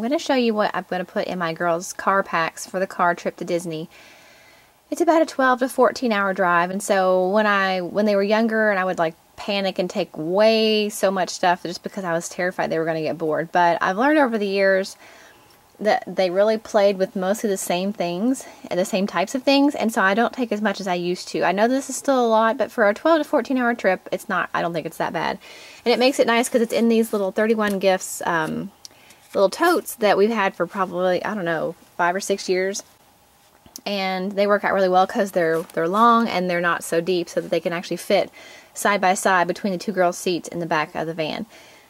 going to show you what I'm going to put in my girls' car packs for the car trip to Disney. It's about a 12 to 14 hour drive, and so when they were younger and I would like panic and take way so much stuff just because I was terrified they were going to get bored. But I've learned over the years that they really played with mostly the same things and the same types of things, and so I don't take as much as I used to. I know this is still a lot, but for a 12 to 14 hour trip, it's not. I don't think it's that bad. And it makes it nice because it's in these little 31 Gifts little totes that we've had for probably, I don't know, 5 or 6 years. And they work out really well because they're long and they're not so deep, so that they can actually fit side by side between the two girls' seats in the back of the van.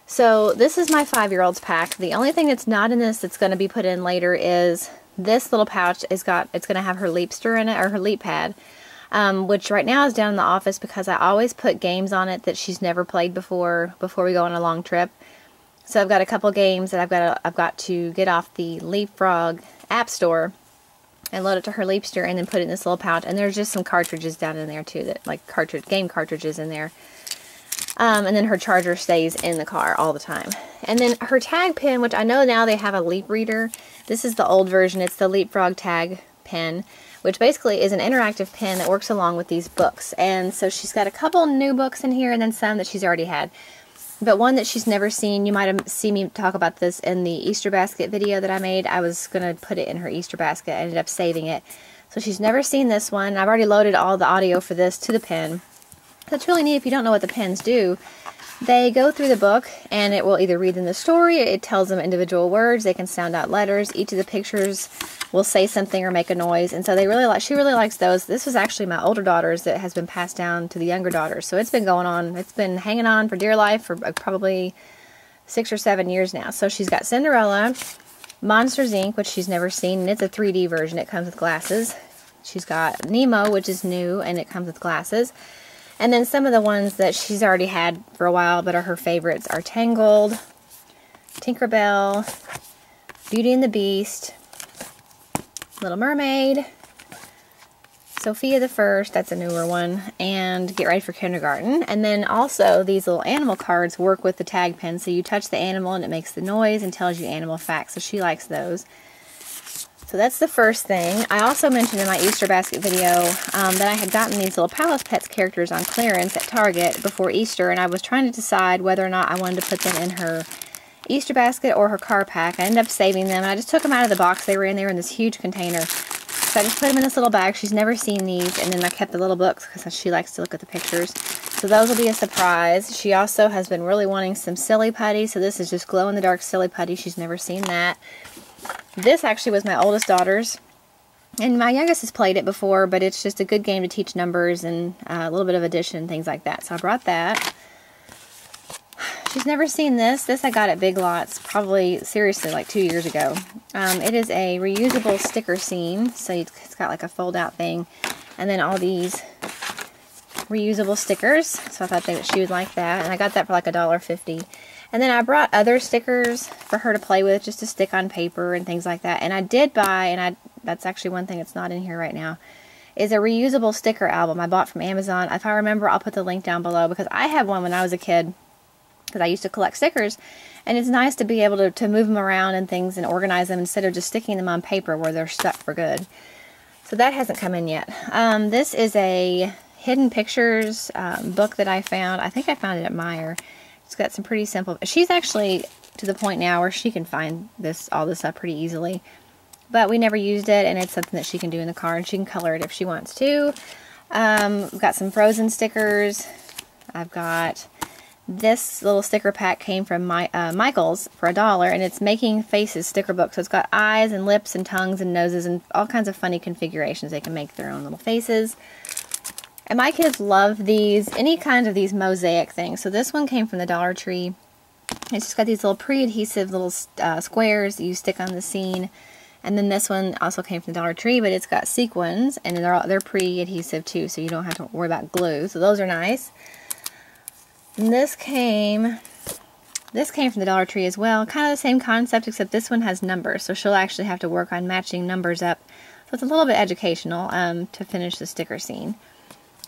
So this is my 5-year-old's pack. The only thing that's not in this that's going to be put in later is this little pouch. It's going to have her Leapster in it, or her Leap Pad, which right now is down in the office because I always put games on it that she's never played before we go on a long trip. So I've got a couple games that I've got to get off the Leapfrog app store and load it to her Leapster and then put it in this little pouch. And there's just some cartridges down in there too, that like game cartridges in there. And then her charger stays in the car all the time. And then her tag pen, which I know now they have a Leap reader. This is the old version. It's the Leapfrog Tag Pen, which basically is an interactive pen that works along with these books. And so she's got a couple new books in here and then some that she's already had. But one that she's never seen, you might have seen me talk about this in the Easter basket video that I made. I was going to put it in her Easter basket. I ended up saving it. So she's never seen this one. I've already loaded all the audio for this to the pen. So it's really neat if you don't know what the pens do. They go through the book and it will either read them the story, it tells them individual words, they can sound out letters, each of the pictures will say something or make a noise, and so she really likes those. This was actually my older daughter's that has been passed down to the younger daughters, so it's been going on, it's been hanging on for dear life for probably 6 or 7 years now. So she's got Cinderella, Monsters Inc., which she's never seen, and it's a 3D version, it comes with glasses. She's got Nemo, which is new, and it comes with glasses. And then some of the ones that she's already had for a while but are her favorites are Tangled, Tinkerbell, Beauty and the Beast, Little Mermaid, Sofia the First, that's a newer one, and Get Ready for Kindergarten. And then also these little animal cards work with the tag pen, so you touch the animal and it makes the noise and tells you animal facts, so she likes those. So that's the first thing. I also mentioned in my Easter basket video that I had gotten these little Palace Pets characters on clearance at Target before Easter, and I was trying to decide whether or not I wanted to put them in her Easter basket or her car pack. I ended up saving them, and I just took them out of the box they were in. They were in this huge container. So I just put them in this little bag. She's never seen these, and then I kept the little books because she likes to look at the pictures. So those will be a surprise. She also has been really wanting some Silly Putty, so this is just glow-in-the-dark Silly Putty. She's never seen that. This actually was my oldest daughter's, and my youngest has played it before, but it's just a good game to teach numbers and a little bit of addition and things like that. So I brought that. She's never seen this. This I got at Big Lots, probably, seriously, like 2 years ago. It is a reusable sticker scene, so it's got like a fold-out thing, and then all these reusable stickers, so I thought she would like that, and I got that for like $1.50. And then I brought other stickers for her to play with, just to stick on paper and things like that. And I did buy, and that's actually one thing that's not in here right now, is a reusable sticker album I bought from Amazon. If I remember, I'll put the link down below, because I had one when I was a kid, because I used to collect stickers. And it's nice to be able to move them around and things and organize them instead of just sticking them on paper where they're stuck for good. So that hasn't come in yet. This is a Hidden Pictures book that I found. I think I found it at Meijer. It's got some pretty simple. She's actually to the point now where she can find all this up pretty easily. But we never used it, and it's something that she can do in the car, and she can color it if she wants to. I've got some Frozen stickers. I've got this little sticker pack came from Michael's for $1, and it's Making Faces sticker book. So it's got eyes and lips and tongues and noses and all kinds of funny configurations. They can make their own little faces. And my kids love these, any kind of these mosaic things. So this one came from the Dollar Tree. It's just got these little pre-adhesive little squares that you stick on the scene. And then this one also came from the Dollar Tree, but it's got sequins, and they're pre-adhesive too, so you don't have to worry about glue. So those are nice. And this came from the Dollar Tree as well. Kind of the same concept, except this one has numbers, so she'll actually have to work on matching numbers up. So it's a little bit educational to finish the sticker scene.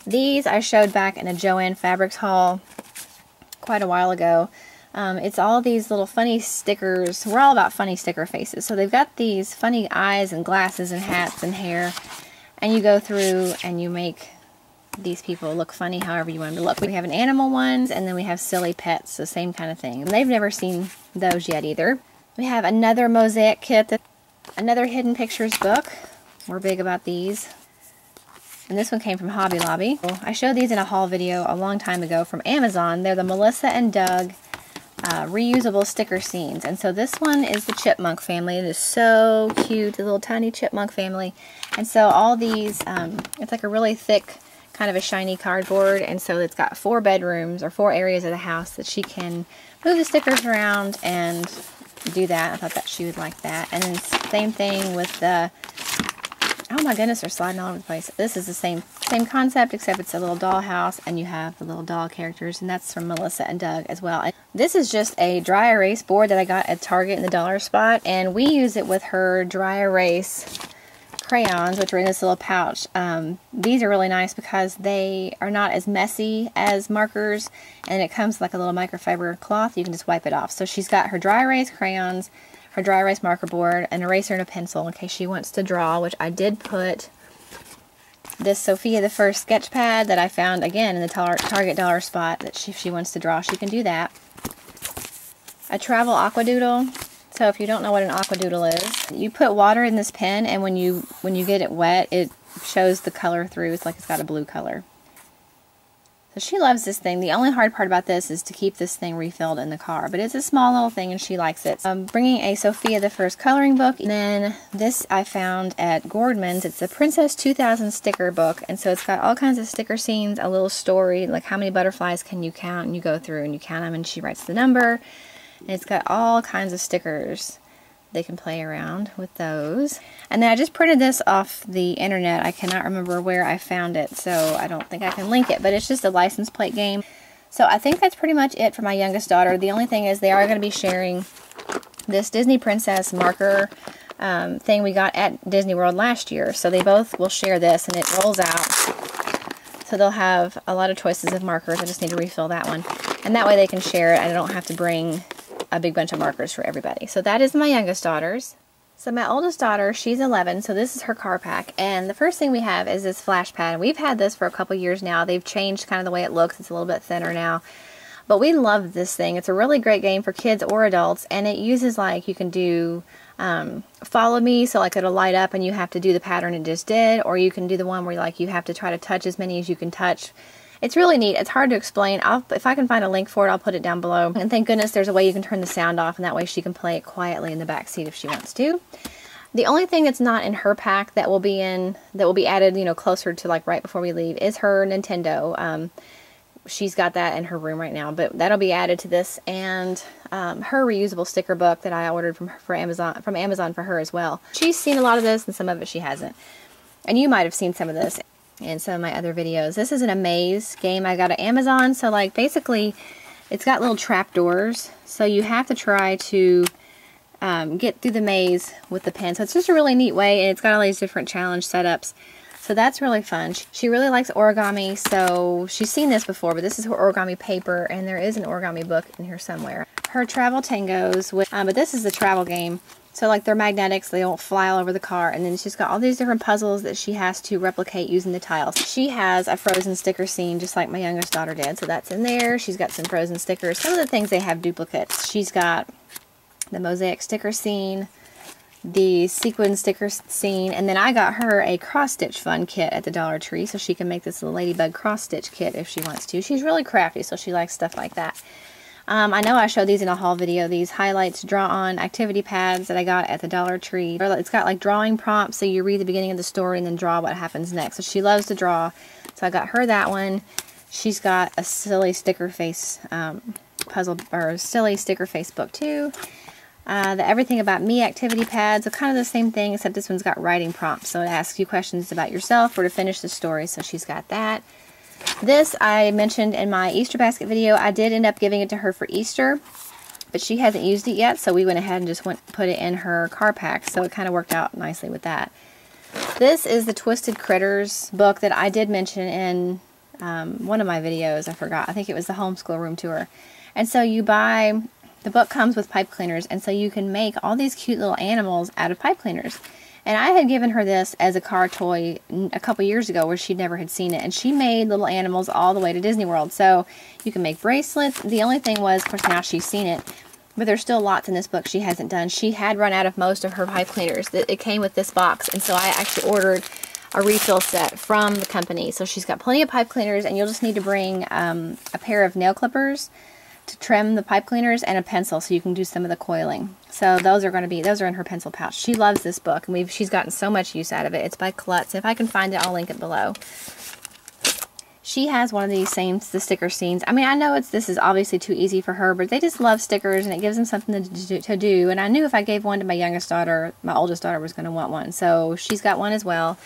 These I showed back in a Joann Fabrics haul quite a while ago. It's all these little funny stickers. We're all about funny sticker faces. So they've got these funny eyes and glasses and hats and hair. And you go through and you make these people look funny however you want them to look. We have an animal ones, and then we have silly pets, the same kind of thing. And they've never seen those yet either. We have another Mosaic kit, another Hidden Pictures book. We're big about these. And this one came from Hobby Lobby. I showed these in a haul video a long time ago from Amazon. They're the Melissa and Doug reusable sticker scenes. And so this one is the chipmunk family. It is so cute, the little tiny chipmunk family. And so all these, it's like a really thick, kind of a shiny cardboard, and so it's got 4 bedrooms or 4 areas of the house that she can move the stickers around and do that. I thought that she would like that. And then same thing with the, oh my goodness, they're sliding all over the place. This is the same concept, except it's a little dollhouse and you have the little doll characters, and that's from Melissa and Doug as well. This is just a dry erase board that I got at Target in the dollar spot, and we use it with her dry erase crayons, which are in this little pouch. These are really nice because they are not as messy as markers, and it comes like a little microfiber cloth. You can just wipe it off. So she's got her dry erase crayons, her dry erase marker board, an eraser and a pencil in case she wants to draw, which I did put this Sofia the First sketch pad that I found again in the Target dollar spot, that if she wants to draw, she can do that. A travel aquadoodle. So if you don't know what an aquadoodle is, you put water in this pen, and when you get it wet, it shows the color through. It's like it's got a blue color. So she loves this thing. The only hard part about this is to keep this thing refilled in the car, but it's a small little thing and she likes it. I'm bringing a Sofia the First coloring book, and then this I found at Gordman's. It's the Princess 2000 sticker book, and so it's got all kinds of sticker scenes, a little story, like how many butterflies can you count, and you go through and you count them, and she writes the number. And it's got all kinds of stickers. They can play around with those. And then I just printed this off the internet. I cannot remember where I found it, so I don't think I can link it. But it's just a license plate game. So I think that's pretty much it for my youngest daughter. The only thing is they are going to be sharing this Disney Princess marker thing we got at Disney World last year. So they both will share this, and it rolls out. So they'll have a lot of choices of markers. I just need to refill that one. And that way they can share it. I don't have to bring a big bunch of markers for everybody. So that is my youngest daughter's. So my oldest daughter, she's 11, so this is her car pack. And the first thing we have is this flash pad. We've had this for a couple years now. They've changed kind of the way it looks. It's a little bit thinner now. But we love this thing. It's a really great game for kids or adults. And it uses, like, you can do follow me, so like it'll light up and you have to do the pattern it just did. Or you can do the one where like you have to try to touch as many as you can touch. It's really neat. It's hard to explain. If I can find a link for it, I'll put it down below. And thank goodness there's a way you can turn the sound off, and that way she can play it quietly in the back seat if she wants to. The only thing that's not in her pack that will be added, you know, closer to like right before we leave, is her Nintendo. She's got that in her room right now, but that'll be added to this, and her reusable sticker book that I ordered from Amazon for her as well. She's seen a lot of this, and some of it she hasn't. And you might have seen some of this in some of my other videos. This is an Amaze game I got at Amazon. So like basically it's got little trap doors, so you have to try to get through the maze with the pen. So it's just a really neat way, and it's got all these different challenge setups. So that's really fun. She really likes origami, so she's seen this before, but this is her origami paper, and there is an origami book in here somewhere. Her travel tangos, but this is the travel game. So like they're magnetics, they don't fly all over the car, and then she's got all these different puzzles that she has to replicate using the tiles. She has a Frozen sticker scene just like my youngest daughter did, so that's in there. She's got some Frozen stickers. Some of the things they have duplicates. She's got the Mosaic sticker scene, the sequin sticker scene, and then I got her a cross-stitch fun kit at the Dollar Tree, so she can make this little ladybug cross-stitch kit if she wants to. She's really crafty, so she likes stuff like that. I know I showed these in a haul video, these highlights draw on activity pads that I got at the Dollar Tree. It's got like drawing prompts, so you read the beginning of the story and then draw what happens next. So she loves to draw, so I got her that one. She's got a silly sticker face puzzle, or silly sticker face book too. The Everything About Me activity pads, so kind of the same thing, except this one's got writing prompts, so it asks you questions about yourself or to finish the story, so she's got that. This I mentioned in my Easter basket video. I did end up giving it to her for Easter, but she hasn't used it yet, so we went ahead and just put it in her car pack, so it kind of worked out nicely with that. This is the Twisted Critters book that I did mention in one of my videos, I forgot. I think it was the homeschool room tour. And so you buy, the book comes with pipe cleaners, and so you can make all these cute little animals out of pipe cleaners. And I had given her this as a car toy a couple years ago where she never had seen it. And she made little animals all the way to Disney World. So you can make bracelets. The only thing was, of course, now she's seen it. But there's still lots in this book she hasn't done. She had run out of most of her pipe cleaners. It came with this box. And so I actually ordered a refill set from the company. So she's got plenty of pipe cleaners. And you'll just need to bring a pair of nail clippers to trim the pipe cleaners and a pencil so you can do some of the coiling. So those are in her pencil pouch. She loves this book, and she's gotten so much use out of it. It's by Klutz. If I can find it, I'll link it below. She has one of these the sticker scenes. I mean, I know this is obviously too easy for her, but they just love stickers, and it gives them something to do. And I knew if I gave one to my youngest daughter, my oldest daughter was going to want one. So she's got one as well.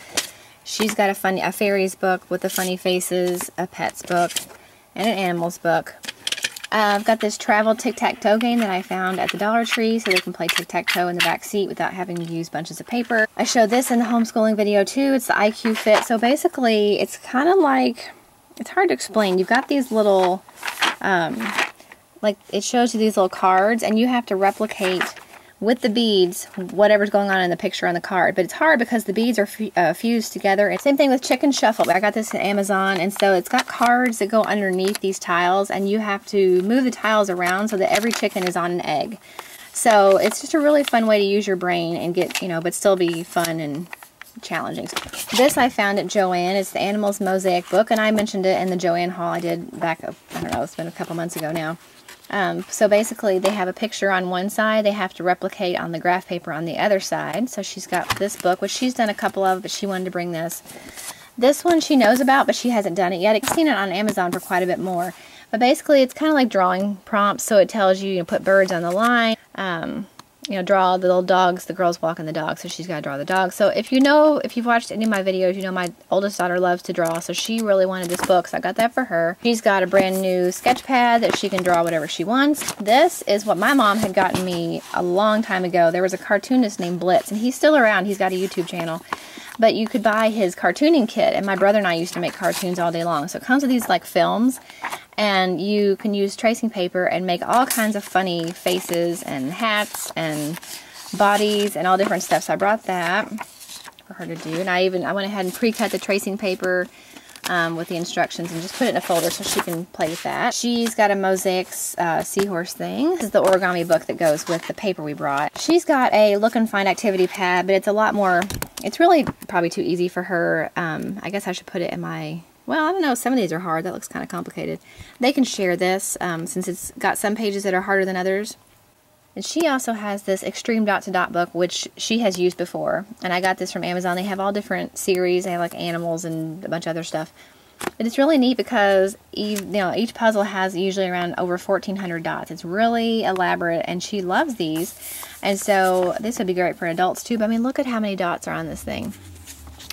She's got a fairies book with the funny faces, a pets book, and an animals book. I've got this travel tic-tac-toe game that I found at the Dollar Tree so they can play tic-tac-toe in the back seat without having to use bunches of paper. I showed this in the homeschooling video too. It's the IQ Fit. So basically it's kind of like, it's hard to explain. You've got these little, like it shows you these little cards, and you have to replicate with the beads whatever's going on in the picture on the card. But it's hard because the beads are fused together. And same thing with Chicken Shuffle. I got this at Amazon, and so it's got cards that go underneath these tiles, and you have to move the tiles around so that every chicken is on an egg. So it's just a really fun way to use your brain and get, but still be fun and challenging. This I found at Joann. It's the Animals Mosaic book, and I mentioned it in the Joann haul I did back, I don't know, it's been a couple months ago now. So basically they have a picture on one side, they have to replicate on the graph paper on the other side. So she's got this book, which she's done a couple of, but she wanted to bring this. This one she knows about, but she hasn't done it yet. I've seen it on Amazon for quite a bit more. But basically it's kind of like drawing prompts, so it tells you, put birds on the line, draw the little dogs, the girl's walking the dog, so she's got to draw the dog. So if you've watched any of my videos, you know my oldest daughter loves to draw, so she really wanted this book, so I got that for her. She's got a brand new sketch pad that she can draw whatever she wants. This is what my mom had gotten me a long time ago. There was a cartoonist named Blitz, and he's still around. He's got a YouTube channel. But you could buy his cartooning kit, and my brother and I used to make cartoons all day long. So it comes with these like films, and you can use tracing paper and make all kinds of funny faces and hats and bodies and all different stuff. So I brought that for her to do, and I went ahead and pre-cut the tracing paper with the instructions and just put it in a folder so she can play with that. She's got a Mosaic seahorse thing. This is the origami book that goes with the paper we brought. She's got a look and find activity pad, but it's a lot more, it's really probably too easy for her. I guess I should put it in my, well, I don't know, some of these are hard. That looks kind of complicated. They can share this since it's got some pages that are harder than others. And she also has this Extreme Dot to Dot book, which she has used before. And I got this from Amazon. They have all different series. They have like animals and a bunch of other stuff. But it's really neat because each puzzle has usually around over 1,400 dots. It's really elaborate, and she loves these. And so this would be great for adults too. But I mean, look at how many dots are on this thing.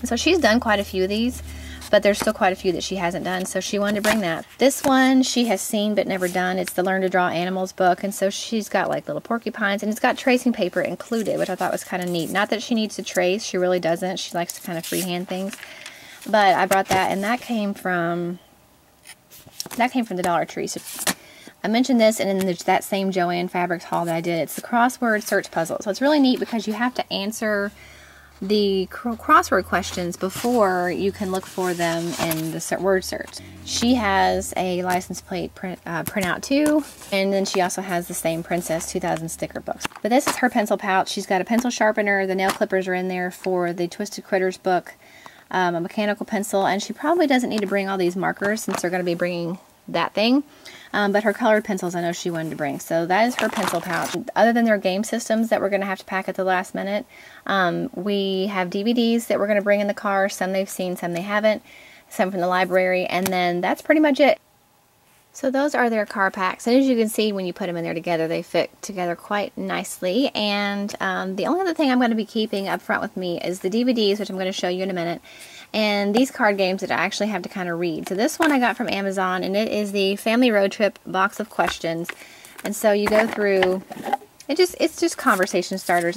So she's done quite a few of these, but there's still quite a few that she hasn't done, so she wanted to bring that. This one she has seen but never done. It's the Learn to Draw Animals book, and so she's got like little porcupines, and it's got tracing paper included, which I thought was kind of neat. Not that she needs to trace, she really doesn't. She likes to kind of freehand things. But I brought that, and that came from the Dollar Tree. So I mentioned this, and in that same Joann Fabrics haul that I did, it's the crossword search puzzle. So it's really neat because you have to answer the crossword questions before you can look for them in the word search. She has a license plate printout too, and then she also has the same Princess 2000 sticker books. But this is her pencil pouch. She's got a pencil sharpener, the nail clippers are in there for the Twisted Critters book, a mechanical pencil, and she probably doesn't need to bring all these markers since they're going to be bringing that thing. But her colored pencils I know she wanted to bring. So that is her pencil pouch. Other than their game systems that we're going to have to pack at the last minute, we have DVDs that we're going to bring in the car. Some they've seen, some they haven't. Some from the library. And then that's pretty much it. So those are their car packs. And as you can see, when you put them in there together, they fit together quite nicely. And the only other thing I'm going to be keeping up front with me is the DVDs, which I'm going to show you in a minute. And these card games that I actually have to kind of read. So this one I got from Amazon, and it is the Family Road Trip Box of Questions. And so you go through, it's just conversation starters.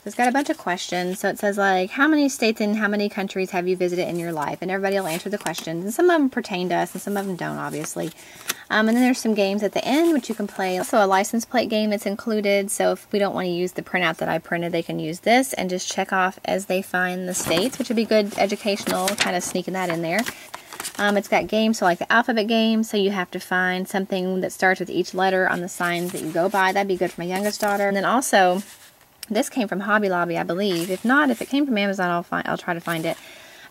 It's got a bunch of questions. So it says like, how many states and how many countries have you visited in your life? And everybody will answer the questions. And some of them pertain to us and some of them don't, obviously. And then there's some games at the end which you can play. Also a license plate game that's included. So if we don't want to use the printout that I printed, they can use this and just check off as they find the states, which would be good educational, kind of sneaking that in there. It's got games, so like the alphabet game, so you have to find something that starts with each letter on the signs that you go by. That'd be good for my youngest daughter. And then also, this came from Hobby Lobby, I believe. If not, if it came from Amazon, I'll try to find it.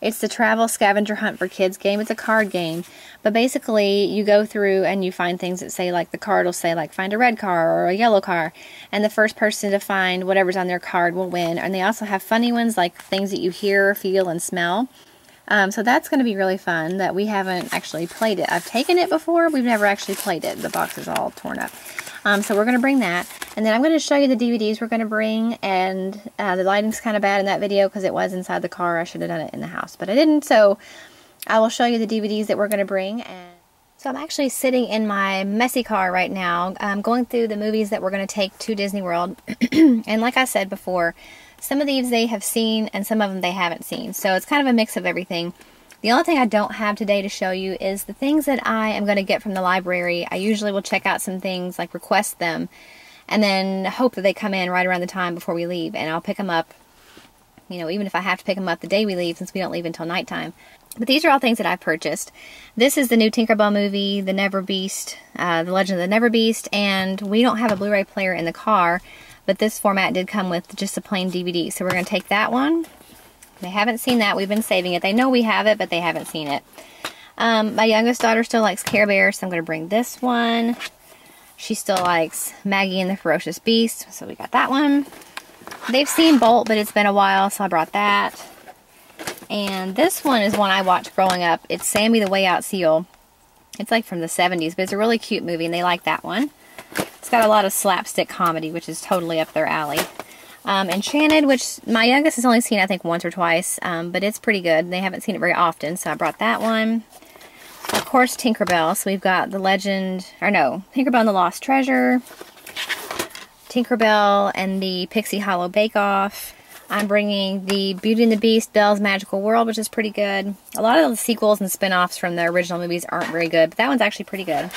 It's the Travel Scavenger Hunt for Kids game. It's a card game. But basically, you go through and you find things that say, like, the card will say, like, find a red car or a yellow car. And the first person to find whatever's on their card will win. And they also have funny ones, like things that you hear, feel, and smell. So that's going to be really fun that we haven't actually played it. I've taken it before. We've never actually played it. The box is all torn up. So we're going to bring that. And then I'm going to show you the DVDs we're going to bring. And the lighting's kind of bad in that video because it was inside the car. I should have done it in the house, but I didn't. So I will show you the DVDs that we're going to bring. And so I'm actually sitting in my messy car right now, going through the movies that we're going to take to Disney World. And like I said before, some of these they have seen and some of them they haven't seen. So it's kind of a mix of everything. The only thing I don't have today to show you is the things that I am going to get from the library. I usually will check out some things, like request them, and then hope that they come in right around the time before we leave. And I'll pick them up, you know, even if I have to pick them up the day we leave, since we don't leave until nighttime. But these are all things that I've purchased. This is the new Tinkerbell movie, The Never Beast, The Legend of the Never Beast, and we don't have a Blu-ray player in the car, but this format did come with just a plain DVD. So we're going to take that one. They haven't seen that. We've been saving it. They know we have it, but they haven't seen it. My youngest daughter still likes Care Bear, so I'm going to bring this one. She still likes Maggie and the Ferocious Beast, so we got that one. They've seen Bolt, but it's been a while, so I brought that. And this one is one I watched growing up. It's Sammy the Way Out Seal. It's like from the 70s, but it's a really cute movie, and they like that one. It's got a lot of slapstick comedy, which is totally up their alley. Enchanted, which my youngest has only seen, I think, once or twice, but it's pretty good. They haven't seen it very often, so I brought that one. Of course, Tinkerbell. So we've got the Legend, or no, Tinkerbell and the Lost Treasure, Tinkerbell and the Pixie Hollow Bake Off. I'm bringing the Beauty and the Beast, Belle's Magical World, which is pretty good. A lot of the sequels and spin-offs from the original movies aren't very good, but that one's actually pretty good.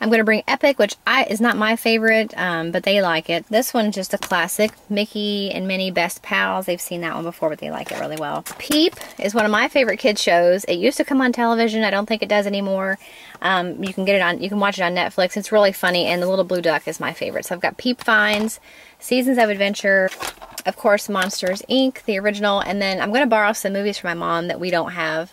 I'm going to bring Epic, which is not my favorite, but they like it. This one's just a classic. Mickey and Minnie Best Pals. They've seen that one before, but they like it really well. Peep is one of my favorite kids shows. It used to come on television. I don't think it does anymore. You can get it on. You can watch it on Netflix. It's really funny, and The Little Blue Duck is my favorite. So I've got Peep Finds, Seasons of Adventure, of course, Monsters, Inc., the original, and then I'm going to borrow some movies from my mom that we don't have.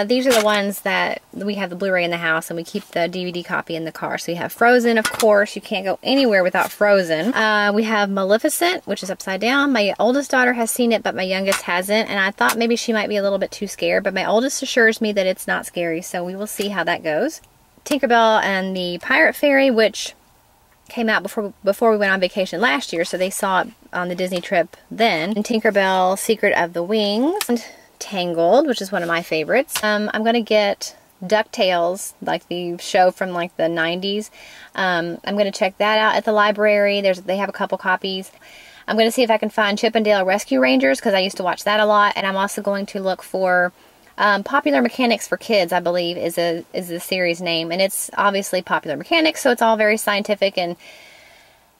These are the ones that we have the Blu-ray in the house, and we keep the DVD copy in the car. So you have Frozen, of course. You can't go anywhere without Frozen. We have Maleficent, which is upside down. My oldest daughter has seen it, but my youngest hasn't, and I thought maybe she might be a little bit too scared, but my oldest assures me that it's not scary, so we will see how that goes. Tinkerbell and the Pirate Fairy, which came out before we went on vacation last year, so they saw it on the Disney trip then. And Tinkerbell, Secret of the Wings, and Tangled, which is one of my favorites. I'm going to get DuckTales, like the show from like the 90s. I'm going to check that out at the library. They have a couple copies. I'm going to see if I can find Chip 'n Dale Rescue Rangers, because I used to watch that a lot. And I'm also going to look for Popular Mechanics for Kids, I believe, is the series name. And it's obviously Popular Mechanics, so it's all very scientific, and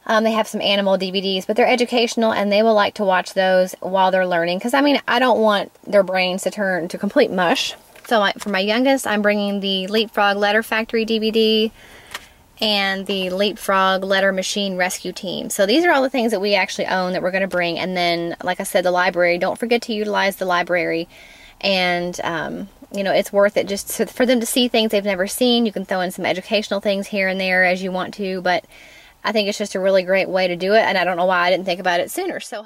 they have some animal DVDs, but they're educational, and they will like to watch those while they're learning. Because, I mean, I don't want their brains to turn to complete mush. So for my youngest, I'm bringing the Leapfrog Letter Factory DVD and the Leapfrog Letter Machine Rescue Team. So these are all the things that we actually own that we're going to bring. And then, like I said, the library. Don't forget to utilize the library. And, you know, it's worth it just for them to see things they've never seen. You can throw in some educational things here and there as you want to, but I think it's just a really great way to do it, and I don't know why I didn't think about it sooner. So